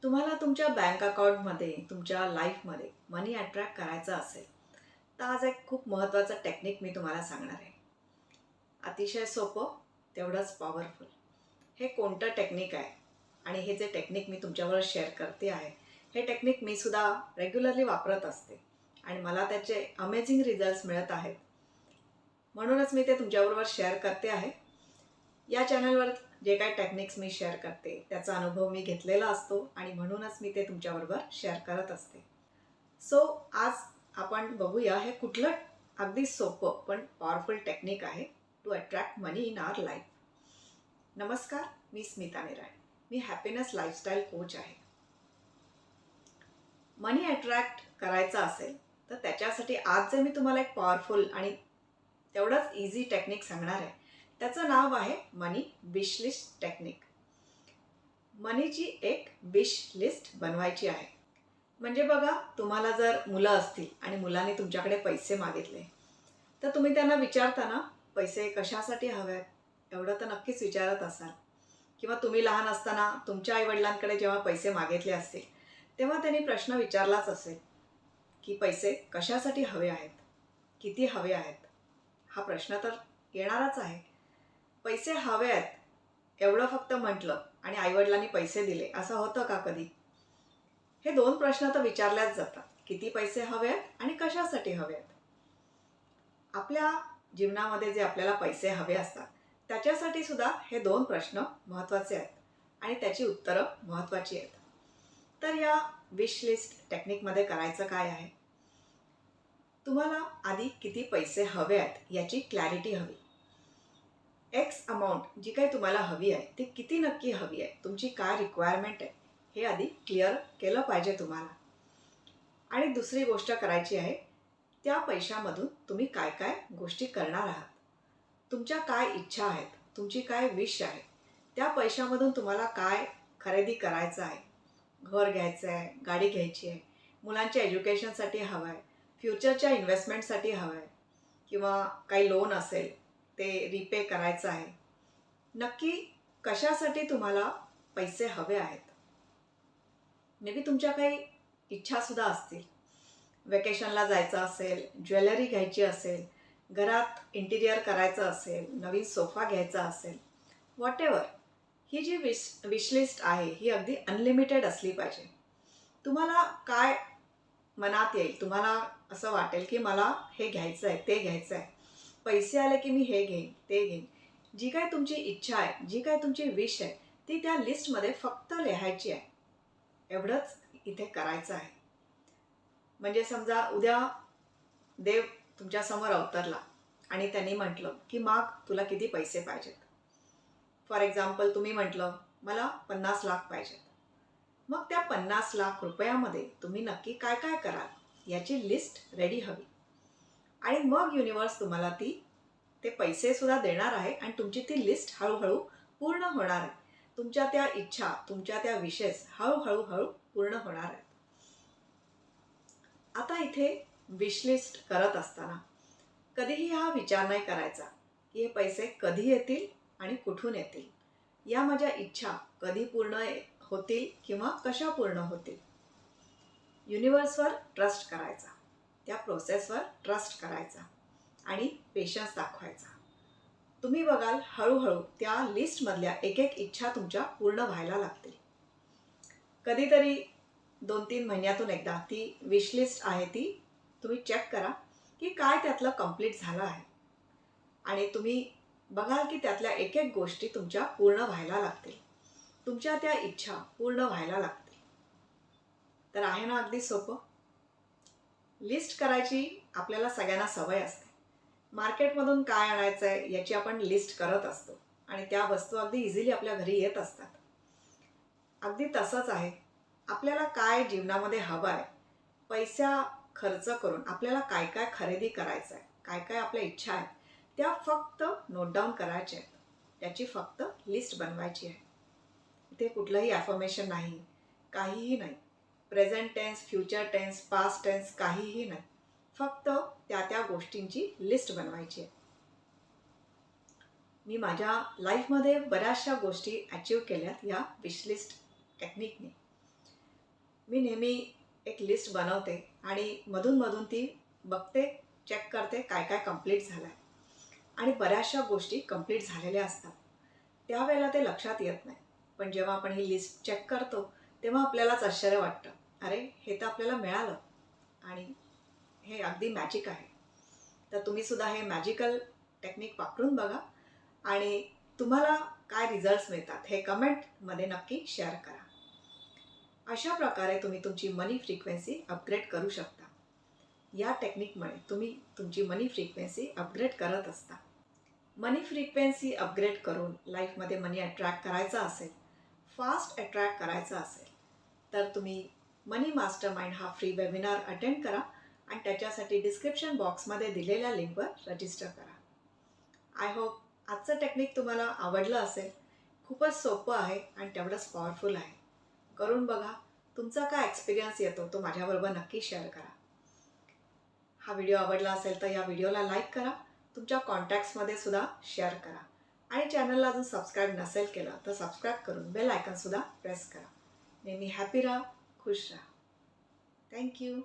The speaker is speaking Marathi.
तुम्हाला तुमच्या बँक अकाउंटमध्ये तुमच्या लाईफमध्ये मनी अट्रॅक्ट करायचा असेल तर आज एक खूप महत्त्वाचं टेक्निक मी तुम्हाला सांगणार आहे. अतिशय सोपं, तेवढंच पॉवरफुल. हे कोणतं टेक्निक आहे आणि हे जे टेक्निक मी तुमच्याबरोबर शेअर करते आहे, हे टेक्निक मी सुद्धा रेग्युलरली वापरत असते आणि मला त्याचे अमेझिंग रिझल्ट्स मिळत आहेत. म्हणूनच मी ते तुमच्याबरोबर शेअर करते आहे. या चॅनलवर जे काही टेक्निक्स मी शेअर करते त्याचा अनुभव मी घेतलेला असतो आणि म्हणूनच मी ते तुमच्याबरोबर शेअर करत असते. सो आज आपण बघूया हे कुठलं अगदी सोपं पण पॉवरफुल टेक्निक आहे to attract money in our life. नमस्कार, मी स्मिता निराय. मी हॅपीनेस लाईफस्टाईल कोच आहे. मनी अट्रॅक्ट करायचा असेल तर त्याच्यासाठी आज जे मी तुम्हाला एक पॉवरफुल आणि तेवढंच इझी टेक्निक सांगणार आहे त्याचं नाव आहे मनी विश लिस्ट टेक्निक. मनीची एक विश लिस्ट बनवायची आहे. म्हणजे बघा, तुम्हाला जर मुलं असतील आणि मुलांनी तुमच्याकडे पैसे मागितले तर तुम्ही त्यांना विचारता ना, पैसे कशासाठी हवे आहेत, एवढं तर नक्कीच विचारत असाल. किंवा तुम्ही लहान असताना तुमच्या आईवडिलांकडे जेव्हा पैसे मागितले असतील तेव्हा त्यांनी प्रश्न विचारलाच असेल की पैसे कशासाठी हवे आहेत, किती हवे आहेत. हा प्रश्न तर येणारच आहे. पैसे हवे आहेत एवढं फक्त म्हटलं आणि आईवडिलांनी पैसे दिले असं होतं का कधी? हे दोन प्रश्न तर विचारल्याच जातात, किती पैसे हवे आहेत आणि कशासाठी हवे आहेत. आपल्या जीवनामध्ये जे आपल्याला पैसे हवे असतात त्याच्यासाठी सुद्धा हे दोन प्रश्न महत्त्वाचे आहेत आणि त्याची उत्तरं महत्त्वाची आहेत. तर या विश लिस्ट टेक्निकमध्ये करायचं काय आहे, तुम्हाला आधी किती पैसे हवे आहेत याची क्लॅरिटी हवी. एक्स अमाऊंट जी काही तुम्हाला हवी आहे ती किती नक्की हवी आहे, तुमची काय रिक्वायरमेंट आहे हे आधी क्लिअर केलं पाहिजे तुम्हाला. आणि दुसरी गोष्ट करायची आहे, त्या पैशामधून तुम्ही काय काय गोष्टी करणार आहात, तुमच्या काय इच्छा आहेत, तुमची काय विश आहे. त्या पैशामधून तुम्हाला काय खरेदी करायचं आहे. घर घ्यायचं आहे, गाडी घ्यायची आहे, मुलांच्या एज्युकेशनसाठी हवं आहे, फ्युचरच्या इन्व्हेस्टमेंटसाठी हवं आहे, किंवा काही लोन असेल ते रिपे करायचं आहे. नक्की कशासाठी तुम्हाला पैसे हवे आहेत. मे बी तुमच्या काही इच्छासुद्धा असतील. वेकेशनला जायचं असेल, ज्वेलरी घ्यायची असेल, घरात इंटिरियर करायचं असेल, नवीन सोफा घ्यायचा असेल, व्हॉटेवर. ही जी विशलिस्ट आहे ही अगदी अनलिमिटेड असली पाहिजे. तुम्हाला काय मनात येईल, तुम्हाला असं वाटेल की मला हे घ्यायचं आहे, ते घ्यायचं आहे, पैसे आले की मी हे घेईन, ते घेईन. जी काय तुमची इच्छा आहे, जी काय तुमची विश आहे ती त्या लिस्टमध्ये फक्त लिहायची आहे. एवढंच इथे करायचं आहे. म्हणजे समजा उद्या देव तुमच्यासमोर अवतरला आणि त्यांनी म्हटलं की माग तुला किती पैसे पाहिजेत. फॉर एक्झाम्पल तुम्ही म्हटलं मला 50 लाख पाहिजेत. मग त्या 50 लाख रुपयामध्ये तुम्ही नक्की काय काय कराल याची लिस्ट रेडी हवी. आणि मग युनिवर्स तुम्हाला ते पैसेसुद्धा देणार आहे आणि तुमची ती लिस्ट हळूहळू पूर्ण होणार आहे. तुमच्या त्या इच्छा, तुमच्या त्या विशेस हळूहळू पूर्ण होणार आहेत. आता इथे विशलिस्ट करत असताना कधीही हा विचार नाही करायचा की हे पैसे कधी येतील आणि कुठून येतील, या माझ्या इच्छा कधी पूर्ण होतील किंवा कशा पूर्ण होतील. युनिवर्सवर ट्रस्ट करायचा, त्या प्रोसेसवर ट्रस्ट करायचा आणि पेशन्स दाखवायचा. तुम्ही बघाल हळूहळू त्या लिस्टमधल्या एक एक इच्छा तुमच्या पूर्ण व्हायला लागतील. कधीतरी 2-3 महिन्यातून एकदा ती विशलिस्ट आहे ती तुम्ही चेक करा की काय त्यातलं कंप्लीट झालं आहे. आणि तुम्ही बघाल की त्यातल्या एक एक गोष्टी तुमच्या पूर्ण व्हायला लागतील, तुमच्या त्या इच्छा पूर्ण व्हायला लागतील. तर आहे ना अगदी सोपं. लिस्ट करायची आपल्याला सगळ्यांना सवय असते. मार्केटमधून काय आणायचं आहे याची आपण लिस्ट करत असतो आणि त्या वस्तू अगदी इझिली आपल्या घरी येत असतात. अगदी तसंच आहे, आपल्याला काय जीवनामध्ये हवं आहे, पैसा खर्च करून आपल्याला काय काय खरेदी करायचं आहे, काय काय आपल्या इच्छा आहेत, त्या फक्त नोट डाऊन करायच्या आहेत. त्याची फक्त लिस्ट बनवायची आहे. इथे कुठलंही ॲफर्मेशन नाही, काहीही नाही. Present tense, future tense, past tense काहीही नाही. फक्त त्या गोष्टींची लिस्ट बनवायची आहे. मी माझ्या लाईफमध्ये बऱ्याचशा गोष्टी अचीव केल्यात या विशलिस्ट टेक्निकने. मी नेहमी एक लिस्ट बनवते आणि मधून ती बघते, चेक करते काय काय कंप्लीट झालं आहे. आणि बऱ्याचशा गोष्टी कंप्लीट झालेल्या असतात. त्यावेळेला ते लक्षात येत नाही. पण जेव्हा आपण ही लिस्ट चेक करतो तेव्हा आपल्यालाच आश्चर्य वाटतं, अरे हे तर आपल्याला मिळालं आणि हे अगदी मॅजिक आहे. तर तुम्हीसुद्धा हे मॅजिकल टेक्निक वापरून बघा आणि तुम्हाला काय रिझल्ट्स मिळतात हे कमेंटमध्ये नक्की शेअर करा. अशा प्रकारे तुम्ही तुमची मनी फ्रिक्वेन्सी अपग्रेड करू शकता. या टेक्निकमुळे तुम्ही तुमची मनी फ्रिक्वेन्सी अपग्रेड करत असता. मनी फ्रिक्वेन्सी अपग्रेड करून लाईफमध्ये मनी अट्रॅक्ट करायचा असेल, फास्ट अट्रॅक्ट करायचा असेल, तर तुम्ही मनी मास्टरमाइंड हा फ्री वेबिनार अटेंड करा आणि त्याच्यासाठी डिस्क्रिप्शन बॉक्समध्ये दिलेल्या लिंकवर रजिस्टर करा. आय होप आजचं टेक्निक तुम्हाला आवडलं असेल. खूपच सोपं आहे आणि तेवढंच पॉवरफुल आहे. करून बघा. तुमचा काय एक्सपिरियन्स येतो तो माझ्याबरोबर नक्की शेअर करा. हा व्हिडिओ आवडला असेल तर या व्हिडिओला लाईक करा, तुमच्या कॉन्टॅक्ट्समध्ये सुद्धा शेअर करा आणि चॅनलला अजून सबस्क्राईब नसेल केलं तर सबस्क्राईब करून बेल आयकॉनसुद्धा प्रेस करा. नेहमी हॅपी राहा, खुश राहा. थँक्यू.